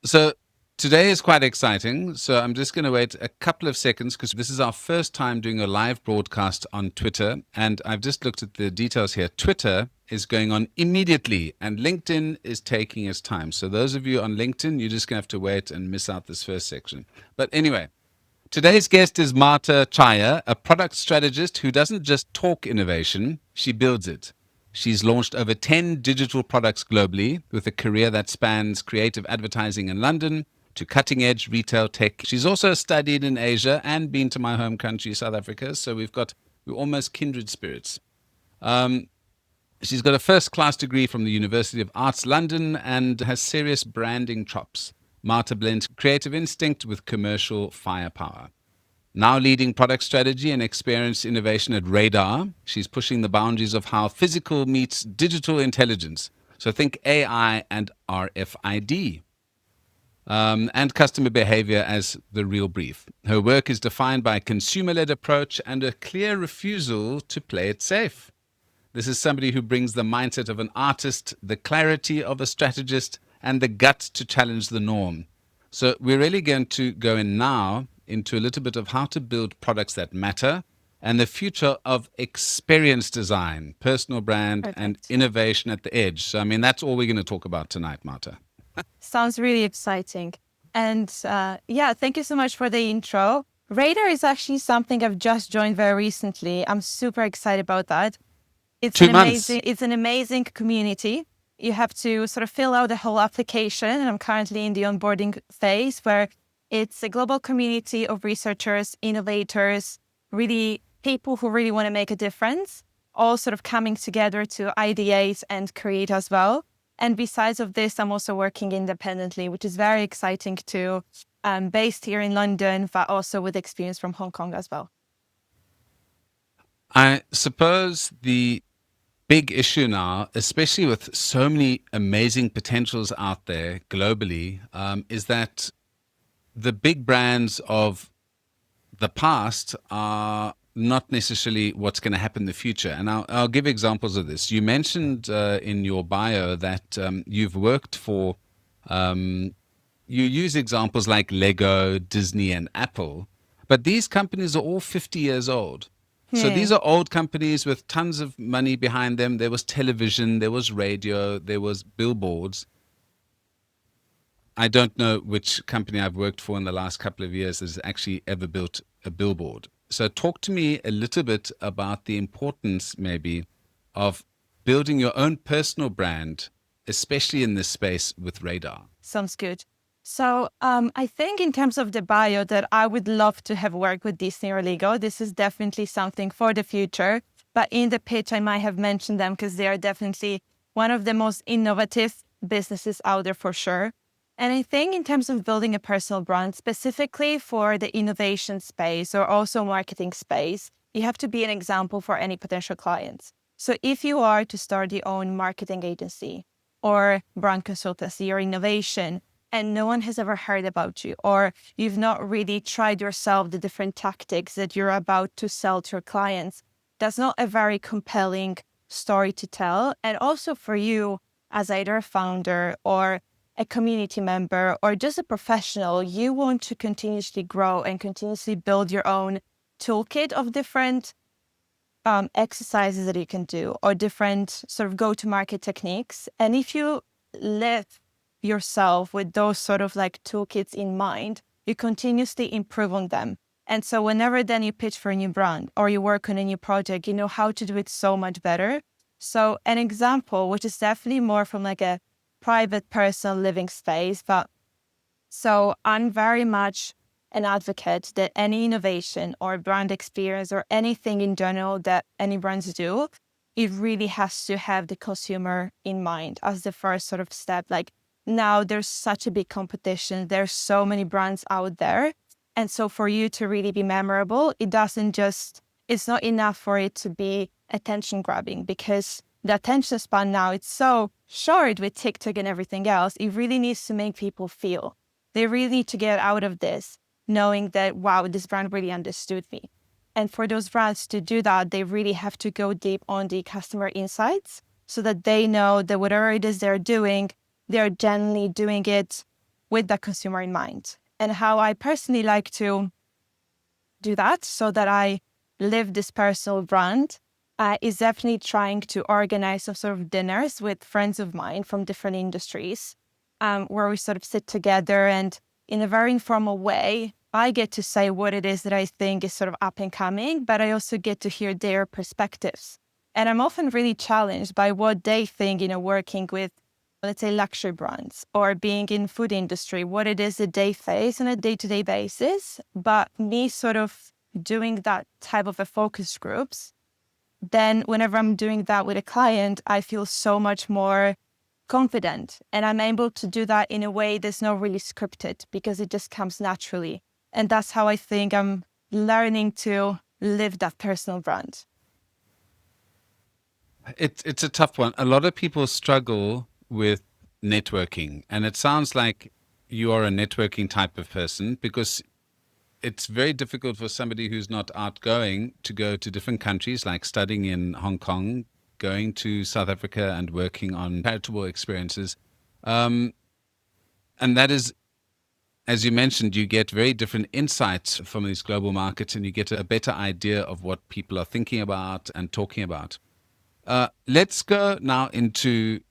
So today is quite exciting. So I'm just going to wait a couple of seconds because this is our first time doing a live broadcast on Twitter. And I've just looked at the details here. Twitter is going on immediately and LinkedIn is taking its time. So those of you on LinkedIn, you're just going to have to wait and miss out this first section. But anyway, today's guest is Marta Chaya, a product strategist who doesn't just talk innovation, she builds it. She's launched over 10 digital products globally with a career that spans creative advertising in London to cutting edge retail tech. She's also studied in Asia and been to my home country, South Africa. So we're almost kindred spirits. Um, she's got a first class degree from the University of Arts London and has serious branding chops. Marta blends creative instinct with commercial firepower. Now leading product strategy and experience innovation at Radar, she's pushing the boundaries of how physical meets digital intelligence. So think AI and RFID, and customer behavior as the real brief. Her work is defined by a consumer-led approach and a clear refusal to play it safe. This is somebody who brings the mindset of an artist, the clarity of a strategist, and the guts to challenge the norm. So we're really going to go in now into a little bit of how to build products that matter and the future of experience design, personal brand, and Perfect. innovation at the edge. So, I mean, that's all we're going to talk about tonight, Marta. Sounds really exciting. And yeah, thank you so much for the intro. Radar is actually something I've just joined very recently. I'm super excited about that. 2 months. It's an amazing community. You have to sort of fill out the whole application. And I'm currently in the onboarding phase where it's a global community of researchers, innovators, really people who really want to make a difference, all sort of coming together to ideate and create as well. And besides of this, I'm also working independently, which is very exciting too. I'm based here in London, but also with experience from Hong Kong as well. I suppose the big issue now, especially with so many amazing potentials out there globally, is that the big brands of the past are not necessarily what's going to happen in the future. And I'll give examples of this. You mentioned in your bio that you've worked for, you use examples like Lego, Disney, and Apple, but these companies are all 50 years old. So these Hmm. are old companies with tons of money behind them. There was television, there was radio, there was billboards. I don't know which company I've worked for in the last couple of years has actually ever built a billboard. So, talk to me a little bit about the importance, maybe, of building your own personal brand, especially in this space with Radar. Sounds good. So I think in terms of the bio that I would love to have worked with Disney or Lego. This is definitely something for the future. But in the pitch, I might have mentioned them because they are definitely one of the most innovative businesses out there for sure. And I think in terms of building a personal brand, specifically for the innovation space or also marketing space, you have to be an example for any potential clients. So if you are to start your own marketing agency or brand consultancy or innovation, and no one has ever heard about you, or you've not really tried yourself the different tactics that you're about to sell to your clients, that's not a very compelling story to tell. And also for you, as either a founder or a community member or just a professional, you want to continuously grow and continuously build your own toolkit of different exercises that you can do or different sort of go-to-market techniques. And if you live yourself with those sort of like toolkits in mind, you continuously improve on them. And so whenever then you pitch for a new brand or you work on a new project, you know how to do it so much better. So an example, which is definitely more from like a private personal living space, but so I'm very much an advocate that any innovation or brand experience or anything in general that any brands do, it really has to have the consumer in mind as the first sort of step. Like now there's such a big competition. There's so many brands out there. And so for you to really be memorable, it's not enough for it to be attention grabbing because the attention span now, it's so short with TikTok and everything else. It really needs to make people feel. They really need to get out of this knowing that, wow, this brand really understood me. And for those brands to do that, they really have to go deep on the customer insights so that they know that whatever it is they're doing, they're genuinely doing it with the consumer in mind. And how I personally like to do that so that I live this personal brand is definitely trying to organize some sort of dinners with friends of mine from different industries, where we sort of sit together and in a very informal way, I get to say what it is that I think is sort of up and coming, but I also get to hear their perspectives. And I'm often really challenged by what they think, working with, let's say, luxury brands or being in food industry, what it is that they face on a day-to-day basis. But me sort of doing that type of a focus groups, then whenever I'm doing that with a client, I feel so much more confident. And I'm able to do that in a way that's not really scripted because it just comes naturally. And that's how I think I'm learning to live that personal brand. It's a tough one. A lot of people struggle with networking, and it sounds like you are a networking type of person because it's very difficult for somebody who's not outgoing to go to different countries, like studying in Hong Kong, going to South Africa and working on charitable experiences. Um, and that is, as you mentioned, you get very different insights from these global markets and you get a better idea of what people are thinking about and talking about. Let's go now into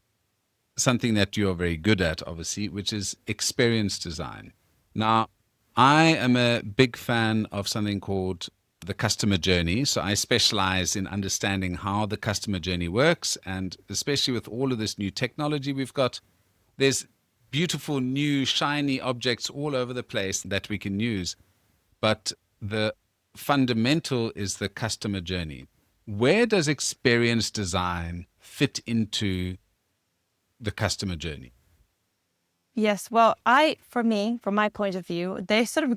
something that you're very good at, obviously, which is experience design. Now, I am a big fan of something called the customer journey. So I specialize in understanding how the customer journey works. And especially with all of this new technology we've got, there's beautiful, new, shiny objects all over the place that we can use. But the fundamental is the customer journey. Where does experience design fit into the customer journey? Yes. Well, for me, from my point of view, they sort of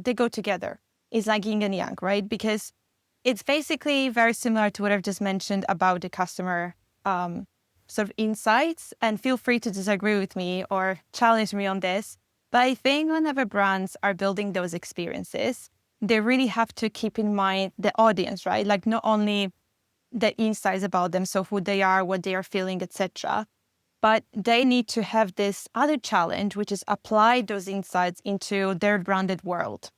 they go together. It's like yin and yang, right? Because it's basically very similar to what I've just mentioned about the customer sort of insights. And feel free to disagree with me or challenge me on this. But I think whenever brands are building those experiences, they really have to keep in mind the audience, right? Like not only the insights about them, so who they are, what they are feeling, etc. But they need to have this other challenge, which is apply those insights into their branded world.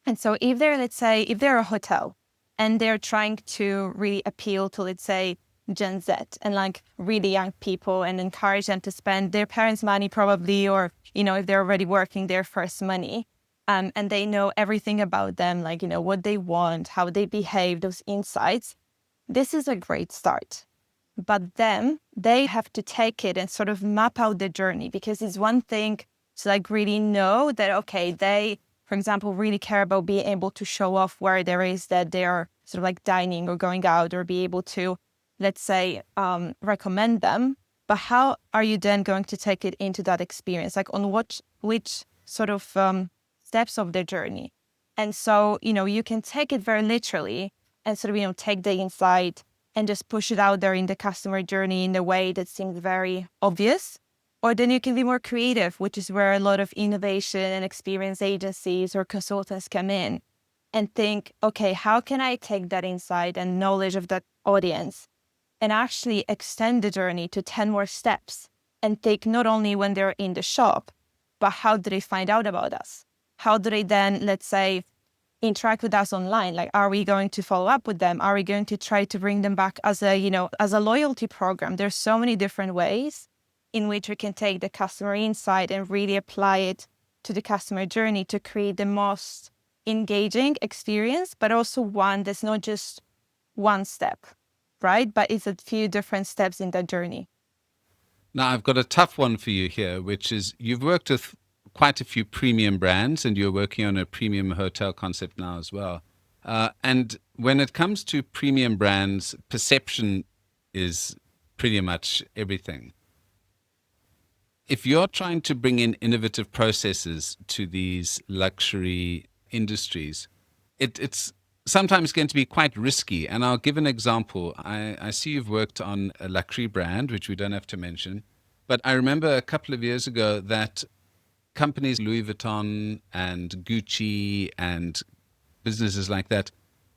And so if they're a hotel and they're trying to really appeal to, let's say, Gen Z and like really young people and encourage them to spend their parents' money probably, or, if they're already working, their first money, and they know everything about them, like, what they want, how they behave, those insights, this is a great start. But then they have to take it and sort of map out the journey, because it's one thing to like really know that, okay, they, for example, really care about being able to show off where there is that they're sort of like dining or going out, or be able to, let's say, recommend them. But how are you then going to take it into that experience? Like on which sort of steps of the journey? And so, you can take it very literally and sort of, take the insight and just push it out there in the customer journey in a way that seems very obvious. Or then you can be more creative, which is where a lot of innovation and experience agencies or consultants come in and think, okay, how can I take that insight and knowledge of that audience and actually extend the journey to 10 more steps and take not only when they're in the shop, but how do they find out about us? How do they then, let's say, interact with us online? Like, are we going to follow up with them? Are we going to try to bring them back as a loyalty program? There's so many different ways in which we can take the customer insight and really apply it to the customer journey to create the most engaging experience, but also one that's not just one step, right? But it's a few different steps in that journey. Now, I've got a tough one for you here, which is you've worked with quite a few premium brands and you're working on a premium hotel concept now as well. And when it comes to premium brands, perception is pretty much everything. If you're trying to bring in innovative processes to these luxury industries, it's sometimes going to be quite risky. And I'll give an example. I see you've worked on a luxury brand, which we don't have to mention. But I remember a couple of years ago that companies, Louis Vuitton and Gucci and businesses like that,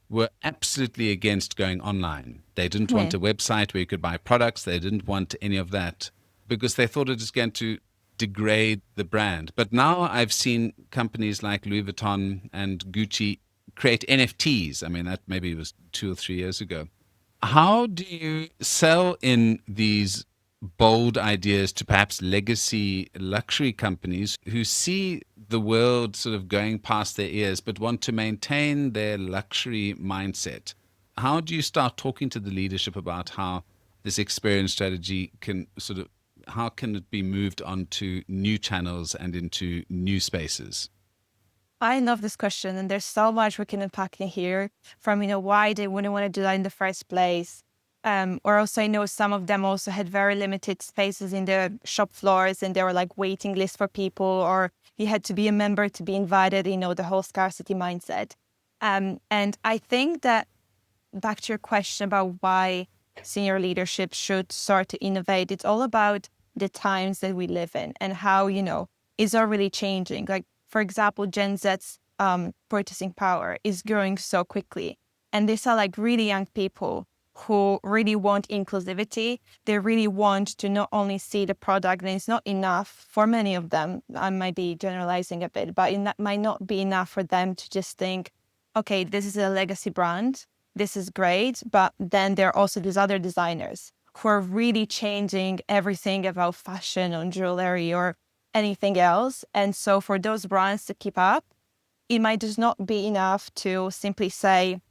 were absolutely against going online. They didn't want Yeah. a website where you could buy products. They didn't want any of that because they thought it was going to degrade the brand. But now I've seen companies like Louis Vuitton and Gucci create NFTs. I mean, that maybe was 2 or 3 years ago. How do you sell in these bold ideas to perhaps legacy luxury companies who see the world sort of going past their ears but want to maintain their luxury mindset? How do you start talking to the leadership about how this experience strategy can sort of, how can it be moved onto new channels and into new spaces? I love this question, and there's so much we can unpack in here from, why they wouldn't want to do that in the first place. Or also, I know some of them also had very limited spaces in the shop floors, and there were like waiting lists for people, or you had to be a member to be invited, the whole scarcity mindset. And I think that back to your question about why senior leadership should start to innovate, it's all about the times that we live in and how, is already changing. Like, for example, Gen Z's purchasing power is growing so quickly. And these are like really young people who really want inclusivity. They really want to not only see the product, and it's not enough for many of them. I might be generalizing a bit, but that might not be enough for them to just think, okay, this is a legacy brand. This is great. But then there are also these other designers who are really changing everything about fashion or jewelry or anything else. And so for those brands to keep up, it might just not be enough to simply say,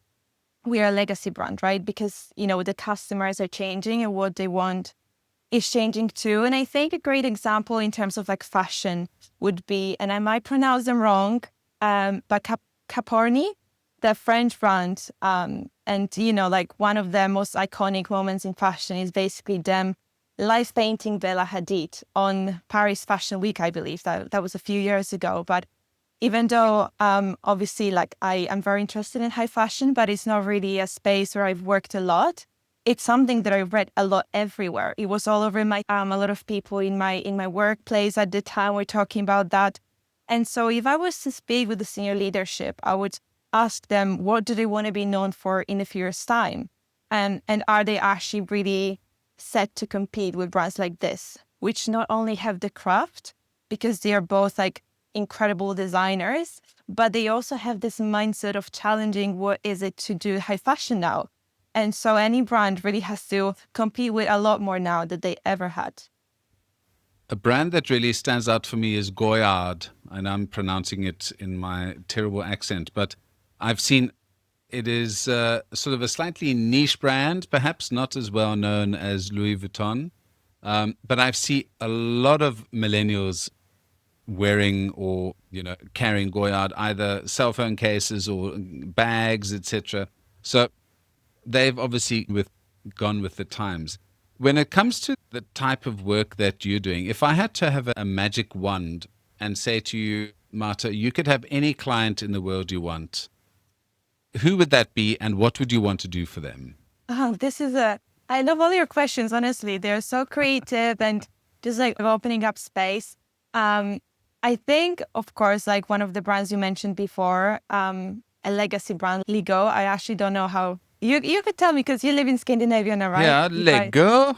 we are a legacy brand, right? Because, the customers are changing and what they want is changing too. And I think a great example in terms of like fashion would be, and I might pronounce them wrong, but Caporni, the French brand. And, like one of the most iconic moments in fashion is basically them live painting Bella Hadid on Paris Fashion Week, I believe. That was a few years ago. But even though obviously like I am very interested in high fashion, but it's not really a space where I've worked a lot. It's something that I read a lot everywhere. It was all over my a lot of people in my workplace at the time were talking about that. And so if I was to speak with the senior leadership, I would ask them, what do they want to be known for in a few years' time? And are they actually really set to compete with brands like this, which not only have the craft, because they are both like incredible designers, but they also have this mindset of challenging what is it to do high fashion now. And so any brand really has to compete with a lot more now than they ever had. A brand that really stands out for me is Goyard, and I'm pronouncing it in my terrible accent, but I've seen it is sort of a slightly niche brand, perhaps not as well known as Louis Vuitton, but I've seen a lot of millennials wearing or carrying Goyard, either cell phone cases or bags, etc. So they've obviously gone with the times. When it comes to the type of work that you're doing, if I had to have a magic wand and say to you, Marta, you could have any client in the world you want, who would that be and what would you want to do for them? Oh, I love all your questions, honestly. They're so creative and just like opening up space. I think, of course, like one of the brands you mentioned before, a legacy brand, Lego. I actually don't know how you could tell me because you live in Scandinavia now, right? Yeah, Lego.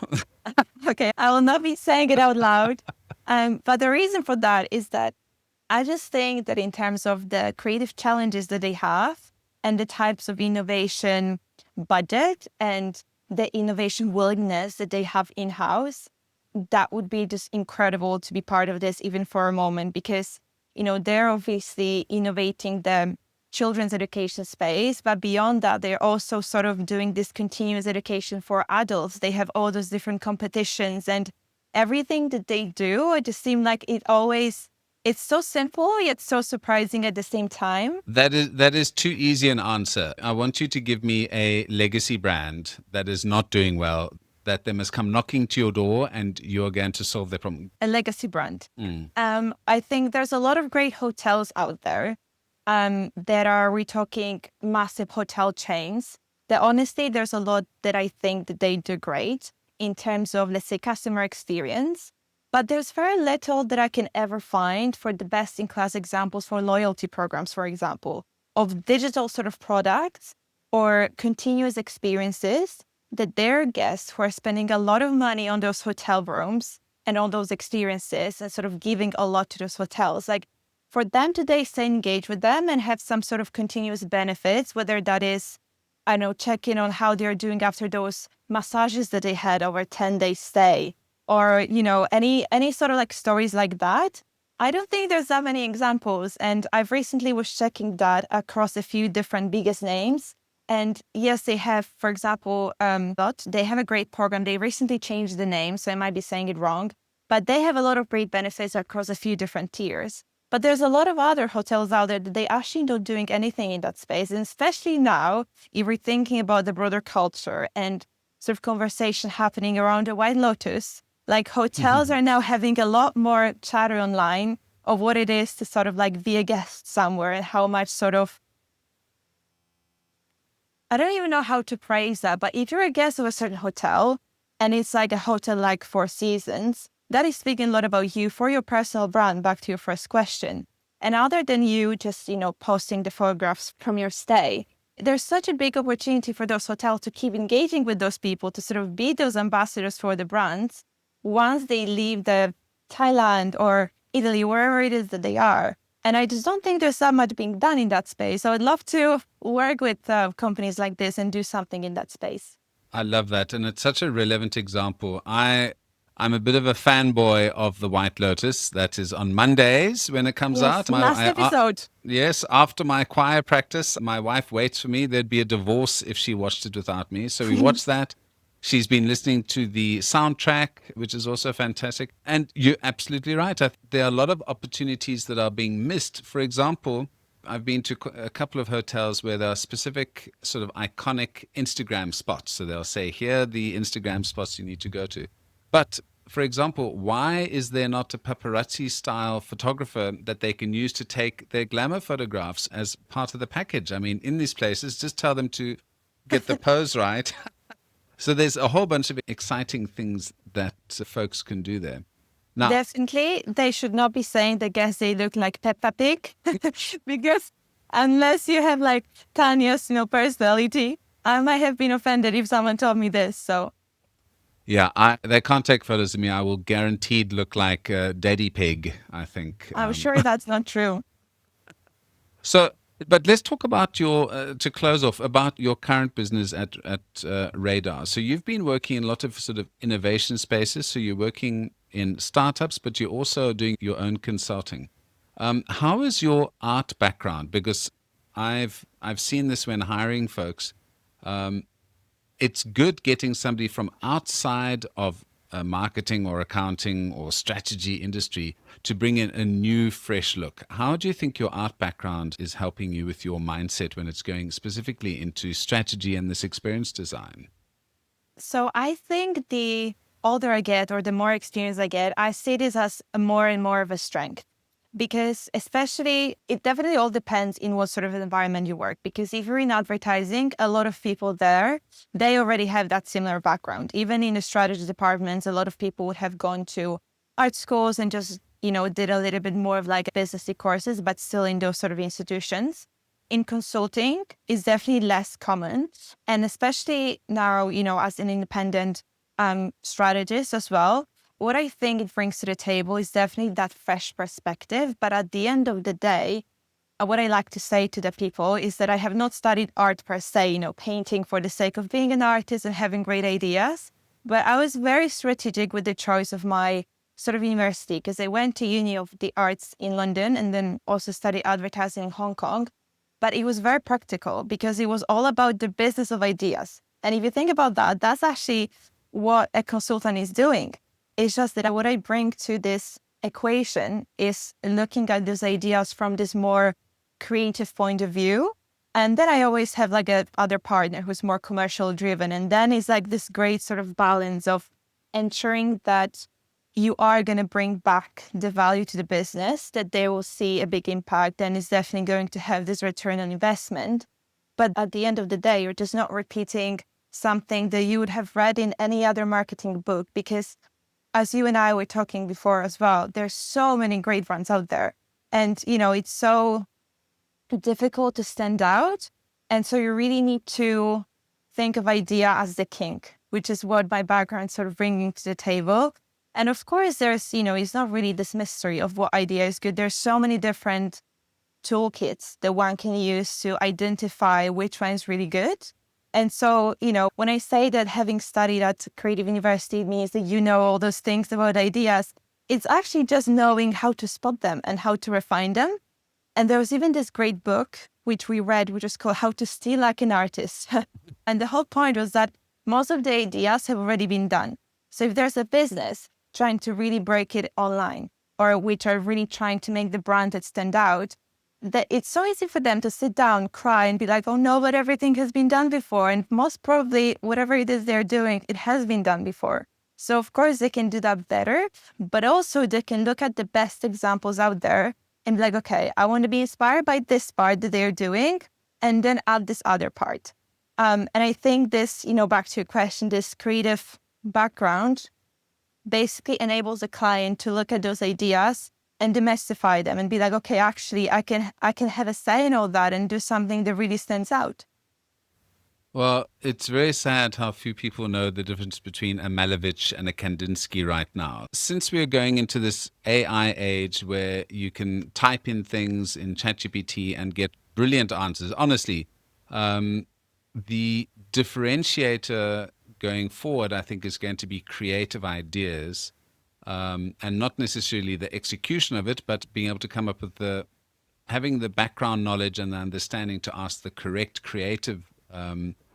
Okay, I will not be saying it out loud. But the reason for that is that I just think that in terms of the creative challenges that they have and the types of innovation budget and the innovation willingness that they have in-house, that would be just incredible to be part of this even for a moment, because, they're obviously innovating the children's education space, but beyond that, they're also sort of doing this continuous education for adults. They have all those different competitions and everything that they do. It just seemed like it's so simple, yet so surprising at the same time. That is too easy an answer. I want you to give me a legacy brand that is not doing well, that they must come knocking to your door and you're going to solve their problem. A legacy brand. I think there's a lot of great hotels out there we're talking massive hotel chains that honestly, there's a lot that I think that they do great in terms of, let's say, customer experience. But there's very little that I can ever find for the best in class examples for loyalty programs, for example, of digital sort of products or continuous experiences that their guests who are spending a lot of money on those hotel rooms and all those experiences and sort of giving a lot to those hotels. Like for them to they stay engaged with them and have some sort of continuous benefits, whether that is, I know, check in on how they're doing after those massages that they had over 10-day stay, or, any sort of like stories like that. I don't think there's that many examples. And I've recently was checking that across a few different biggest names. And yes, they have, for example, they have a great program. They recently changed the name, so I might be saying it wrong, but they have a lot of great benefits across a few different tiers. But there's a lot of other hotels out there that they actually not doing anything in that space. And especially now, if we're thinking about the broader culture and sort of conversation happening around the White Lotus, like hotels are now having a lot more chatter online of what it is to sort of like be a guest somewhere and how much sort of, I don't even know how to phrase that, but if you're a guest of a certain hotel and it's like a hotel like Four Seasons, that is speaking a lot about you for your personal brand, back to your first question. And other than you just, posting the photographs from your stay, there's such a big opportunity for those hotels to keep engaging with those people, to sort of be those ambassadors for the brands once they leave the Thailand or Italy, wherever it is that they are. And I just don't think there's that much being done in that space. I would love to work with companies like this and do something in that space. I love that. And it's such a relevant example. I'm a bit of a fanboy of the White Lotus. That is on Mondays when it comes Yes, out. last episode. Yes, after my choir practice, my wife waits for me. There'd be a divorce if she watched it without me. So we watched that. She's been listening to the soundtrack, which is also fantastic. And you're absolutely right. There are a lot of opportunities that are being missed. For example, I've been to a couple of hotels where there are specific sort of iconic Instagram spots. So they'll say, here are the Instagram spots you need to go to. But for example, why is there not a paparazzi style photographer that they can use to take their glamour photographs as part of the package? I mean, in these places, just tell them to get the pose right. So there's a whole bunch of exciting things that folks can do there. Now, Definitely, they should not be saying the guests they look like Peppa Pig, because unless you have like Tanya's, personality, I might have been offended if someone told me this. So yeah, they can't take photos of me. I will guaranteed look like Daddy Pig, I think. I'm sure that's not true. So, but let's talk about to close off, about your current business at Radar. So you've been working in a lot of sort of innovation spaces. So you're working in startups, but you're also doing your own consulting. How is your art background? Because I've seen this when hiring folks. It's good getting somebody from outside of marketing or accounting or strategy industry to bring in a new, fresh look. How do you think your art background is helping you with your mindset when it's going specifically into strategy and this experience design? So I think the older I get or the more experience I get, I see this as a more and more of a strength. Because especially, it definitely all depends in what sort of environment you work. Because if you're in advertising, a lot of people there, they already have that similar background. Even in the strategy departments, a lot of people would have gone to art schools and just, did a little bit more of like businessy courses, but still in those sort of institutions. In consulting, is definitely less common. And especially now, as an independent strategist as well, what I think it brings to the table is definitely that fresh perspective. But at the end of the day, what I like to say to the people is that I have not studied art per se, painting for the sake of being an artist and having great ideas. But I was very strategic with the choice of my sort of university, because I went to Uni of the Arts in London and then also studied advertising in Hong Kong. But it was very practical because it was all about the business of ideas. And if you think about that, that's actually what a consultant is doing. It's just that what I bring to this equation is looking at those ideas from this more creative point of view. And then I always have like a other partner who's more commercial driven. And then it's like this great sort of balance of ensuring that you are going to bring back the value to the business, that they will see a big impact and is definitely going to have this return on investment. But at the end of the day, you're just not repeating something that you would have read in any other marketing book, because as you and I were talking before as well, there's so many great brands out there. And, it's so difficult to stand out. And so you really need to think of idea as the king, which is what my background sort of bringing to the table. And of course, there's, it's not really this mystery of what idea is good. There's so many different toolkits that one can use to identify which one is really good. And so, when I say that having studied at Creative University means that you know all those things about ideas, it's actually just knowing how to spot them and how to refine them. And there was even this great book, which we read, which is called How to Steal Like an Artist. And the whole point was that most of the ideas have already been done. So if there's a business trying to really break it online, or which are really trying to make the brand that stand out, that it's so easy for them to sit down, cry, and be like, oh no, but everything has been done before. And most probably, whatever it is they're doing, it has been done before. So of course, they can do that better, but also they can look at the best examples out there and be like, okay, I want to be inspired by this part that they're doing, and then add this other part. And I think this, back to your question, this creative background basically enables the client to look at those ideas and demystify them and be like, okay, actually, I can have a say in all that and do something that really stands out. Well, it's very sad how few people know the difference between a Malevich and a Kandinsky right now. Since we are going into this AI age where you can type in things in ChatGPT and get brilliant answers, honestly, the differentiator going forward, I think, is going to be creative ideas, and not necessarily the execution of it, but being able to come up with having the background knowledge and the understanding to ask the correct creative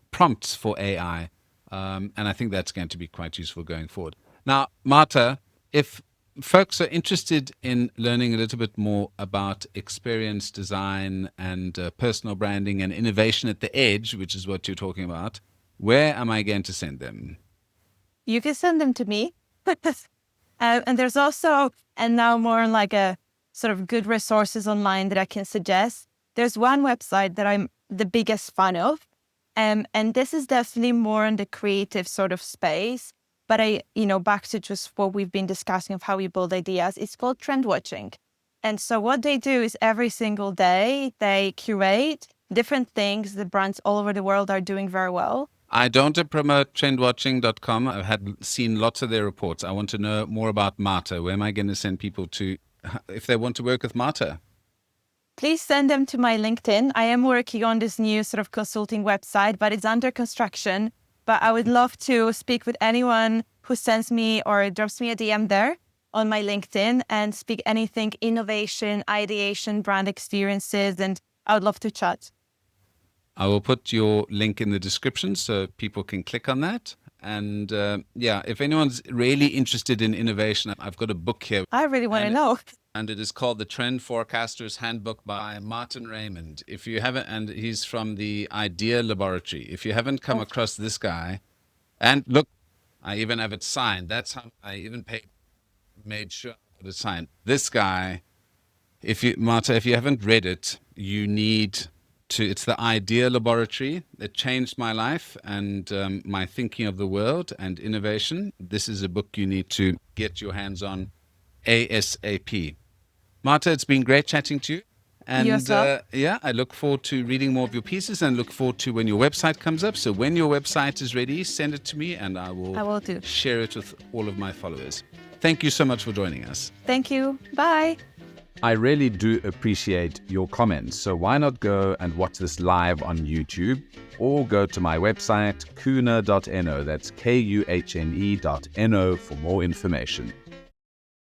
prompts for AI. And I think that's going to be quite useful going forward. Now, Marta, if folks are interested in learning a little bit more about experience design and personal branding and innovation at the edge, which is what you're talking about, where am I going to send them? You can send them to me. And there's also, and now more like a sort of good resources online that I can suggest. There's one website that I'm the biggest fan of. And this is definitely more in the creative sort of space. But back to just what we've been discussing of how we build ideas, it's called Trend Watching. And so what they do is every single day, they curate different things that brands all over the world are doing very well. I don't promote trendwatching.com. I've seen lots of their reports. I want to know more about Marta. Where am I going to send people to if they want to work with Marta? Please send them to my LinkedIn. I am working on this new sort of consulting website, but it's under construction. But I would love to speak with anyone who sends me or drops me a DM there on my LinkedIn and speak anything innovation, ideation, brand experiences, and I would love to chat. I will put your link in the description so people can click on that. And if anyone's really interested in innovation, I've got a book here. I really want to know. And it is called The Trend Forecaster's Handbook by Martin Raymond. If you haven't, and he's from the Idea Laboratory. If you haven't come across this guy, and look, I even have it signed. That's how I even made sure I got it signed. This guy, Marta, if you haven't read it, you need to. It's the Idea Laboratory. It changed my life and my thinking of the world and innovation. This is a book you need to get your hands on ASAP. Marta, it's been great chatting to you. And I look forward to reading more of your pieces and look forward to when your website comes up. So when your website is ready, send it to me and I will share it with all of my followers. Thank you so much for joining us. Thank you. Bye. I really do appreciate your comments. So why not go and watch this live on YouTube or go to my website, kuhne.no. That's KUHNE.no for more information.